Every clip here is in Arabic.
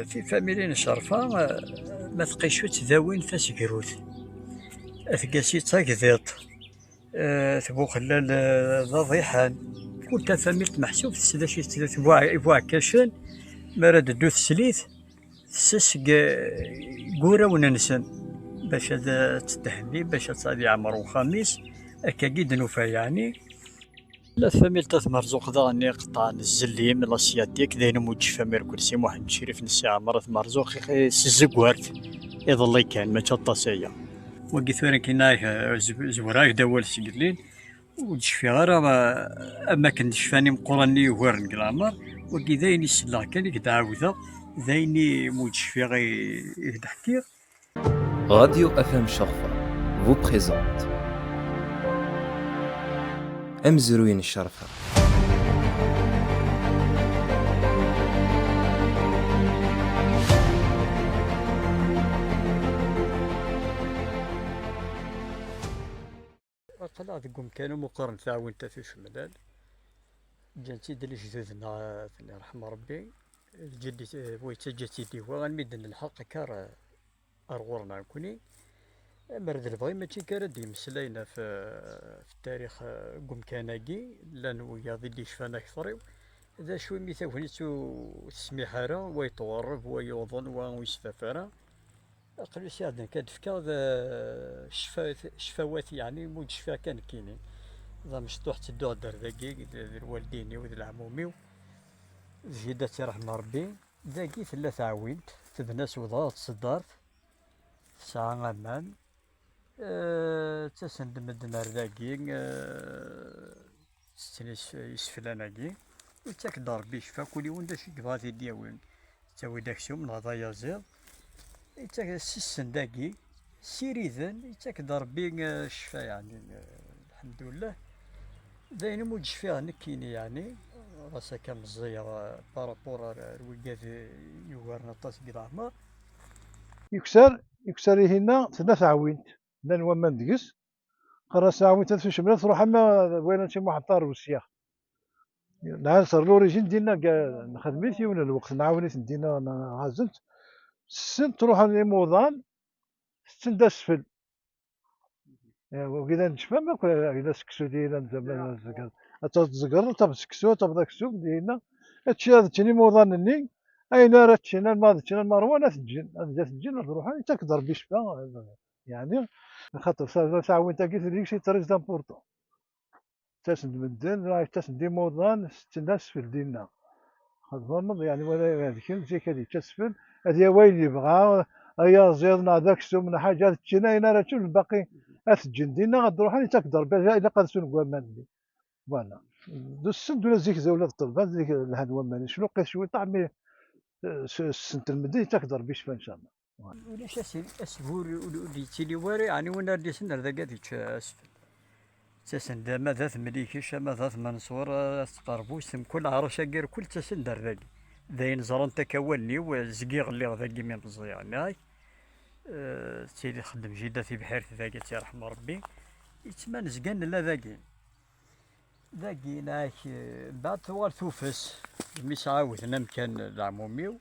في فاميلين شرفة ما تقيشو تداوين تاسكروت أثقاسي تاكذيط ثبو خلال ذا ضيحان كنت فاميلت محسوب تسداشي يبوع كاشن مراد دو تسليت تسس قورا وننسن باش هذا تتهني باش تصادي عمر وخميس هكا قيد نوفا يعني لا فاميل تاث مرزوق ذا اني قطع الزليم لاسياتيك داين موج فاميل كرسي واحد شريف نسي عمرت مرزوق سزقوارت يظل كان ما تشطاسيا وقيت ثورا كينا زوراك داول سيقلين وتشفي غير اما كنت شفاني مقراني وهرن كلامر وكي ذايني السلا كان يدعاوذا ذايني موج في غي يحكي. Radio FM Sharfa vous présente Amzrouine Sharfa. طلع ذقهم كانوا مقارن تعاون في شمال جانتي دلي جدودنا الله يرحم ربي جدي بويتا جاتي ديوا غنميدن الحق كار أرغورنا كوني مرد البغي ماشي كان يمسلاينا في التاريخ قم كاناكي لان ويا ذي اللي شفانا كثريو ذا شوي ميثاونيتو السميحارة ويطورب ويوظن ويستفارة قالوا سي عندنا كتفكا ذا شفاوات يعني مود شفا كان كينين ذا مشطوح تدو درداكي الوالديني وذ العمومي زيدات رحمة ربي ذاكي ثلاثة عوينت تبناس وضغط صدارت ساعة غمان تسند مدن رداكي ستنس يسفلاناكي وتاك ضربي شفا كولي ونداش يبغى دياوين تساوي داكسيوم من هذا يزيد يتاك سيسن داكي سيريذن يتاك ضربي شفا يعني الحمد لله داين مود شفا نكيني يعني راسا كان مزيا بارابور الوكاد يوغرنا طاس قدامر يكسر هنا ثلاث عوينت لان ومان دقس قراص عوينت في شمال تروح اما وين شي واحد طار والسياخ نهار صار لوريجين ديالنا خدمتي ولا الوقت نعاونيت دينا انا عزلت السن تروح للموضان السن دا اسفل وكذا نشفى ما كذا سكسو ديالنا زعما تزقر طب سكسو طب داك السوق ديالنا هادشي هذا تشني موضانني اين راه تشينا الماضي تشينا المروان تسجل هذا تسجل تروح انت تضرب بشفا يعني خاطر ساعه وين تاكي في ديك شي طريق دامبورطون تاسند مدن راه تاسند دي موضان الناس في ديالنا خاطر يعني ولا هذيك زيك هذيك تسفل هذه وين يبغى هيا زيرنا داك السوق من حاجه تشينا هنا راه تشوف الباقي اسجل دينا غتروح انت تضرب الا قاد سون مالي فوالا دو السند ولا زيك زاوله الطلبات ديك الهدوه مالي شنو لقيت شويه طعمي السنت المدينة تقدر بيشفى إن شاء الله. وليش أسبور ولي تيلي واري يعني وين ردي سنر ذا قادي أسفل تسن دا ما ذات مليكيش ما ذات منصور تقربوش ثم كل عروسة غير كل تسندر ذاكي ذاين زران تكولني وزقيغ اللي ذاكي من بزيان هاي تيلي خدم جيداتي بحيرتي ذاكي تيرحم ربي يتمان زقان لا ذاكي ذاكي ناك بعد ثوال توفس ميس عاودنا مكان العموميو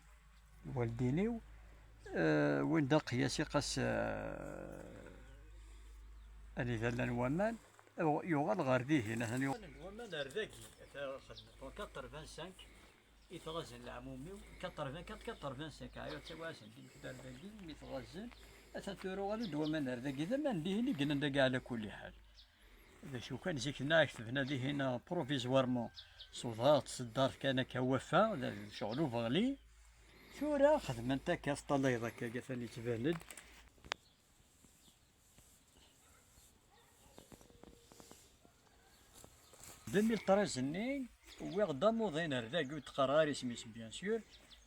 والدينيو وين دا قياسي قاس أني ذا الومان يغال غارديه هنا الومان أرداكي خدمة 85 يتغزل العمومي 85 عيو تواسن دي أرداكي يتغزل أتاتورو غالو الومان أرداكي ذا ما نديه اللي قلنا نداقي على كل حال إذا شو كان زيك ناكتب هنا هنا بروفيزوارمون صوضات صدار كان كوفا ولا شغلو فغلي ثورة خدمة نتا كاسطالي ذاك قثاني تباند دمي الطرازني ويغدا موضين رداكي وتقراري سميس بيان سور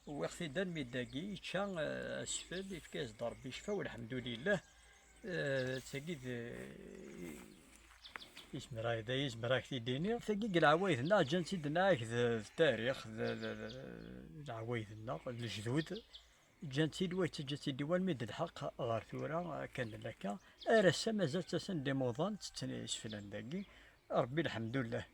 ويغفي دمي داكي يتشان اسفل يفكاس ضربي شفا والحمد لله تاكيد اسم راي دا يسم راك تيديني ثقيق العوايدنا جان سيدنا التاريخ العوايدنا الجدود جان سيدوي تجا سيدي والميد الحق غار ثورة كان لك ارسا مازال تسن دي موضان تتني اسفلان داكي ربي الحمد لله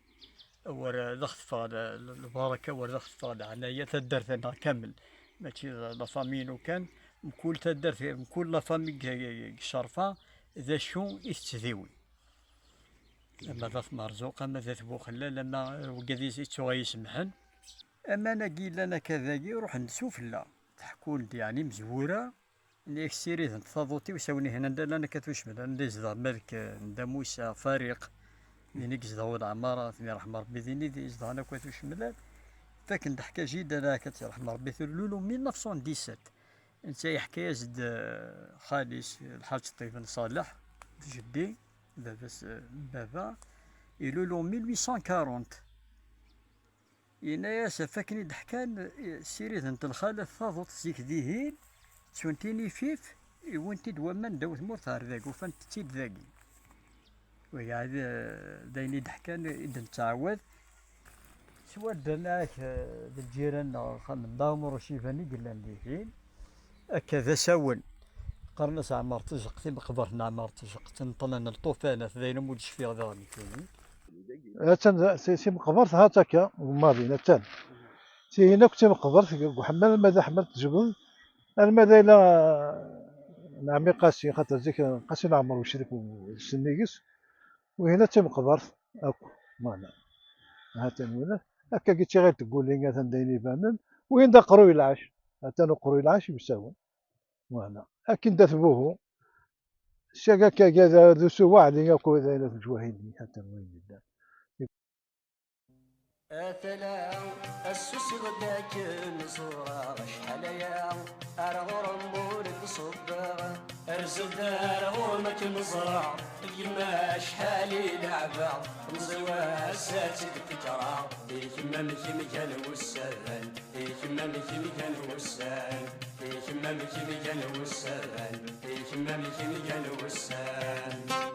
ورا ضغط فال البركة ورا ضغط فال عناية الدرثنا كامل ماشي لا فامي نو كان مكل تدرت مكل لا فامي شرفة ذا شو يستذيوي لما ذات مرزوقة ما ذات بوخلا لما وقديس يتسوغ يسمحن اما انا قيل لنا كذا يروح نسوف لا تحكون يعني مزورة اللي سيري تفاضوتي وساوني هنا انا كتوش من ندز مالك ندا موسى فريق اللي نكزدا ود عمارة ثمي رحم ربي ذيني ذي زدا انا كتوش ملال فكن ضحكة جيدة انا كترحم ربي ثلولو 1917 انت حكاية زد خالص الحاج طيب بن صالح جدي بابا يلولو 1840 ينايا فاكني ضحكان سيريت انت الخالة ثاضت زيك ذيهين سونتيني فيف وانتي دوامن دوت مورثار ذاك وفانت تيد ذاكي ويعاد دايني ضحكان إذا نتعود سوا درناك بالجيران خمن دامر وشيفاني قلنا ذيهين هكذا ساون قرنس عمار تزق تي مقبرنا عمار تزق تنطلنا الطوفانة ذاين مودش فيها ذاك هاتن سي مقبرت هاتاكا وماضينا تان سي هنا كنت مقبرت وحمل ماذا حملت جبل الماذا إلا نعمي قاسي خاطر زيك قاسي نعمر وشريك وسنيقس وهنا تم قبرت اكو مانا هاتن ولا هكا قلت غير تقول لي مثلا دايني بانن وين دا قروي العاش هاتن قروي العاش يساوي مانا لكن دثبوه شاكا كذا ذو سواع اللي ياكو ذا الجواهيني هاتن وين دا أتلاو السوس غداك نصورة شحال يا أرغور مولد صبا أرزد أرغومك نزرع يما شحال لعبة نزوا ساتي الفكرة يما مكي مكان وسان يما مكي مكان وسان يما مكي مكان وسان يما مكي مكان وسان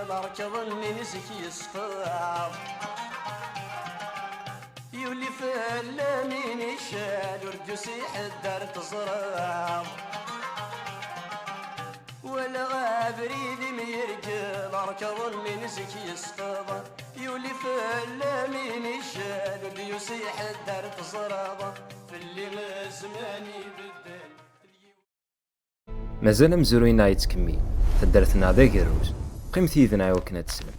مركض من زكي يصفى يولي فلامين يشال ورجوسي حدار تزرع ولا غابريد ميرجل مركض من زكي يصفى يولي فلامين يشال ورجوسي حدار تزرع في اللي زماني بدل مازال مزروين يتكمل تدرتنا ذا قروز قيمتي إذن عاوكنا تسلم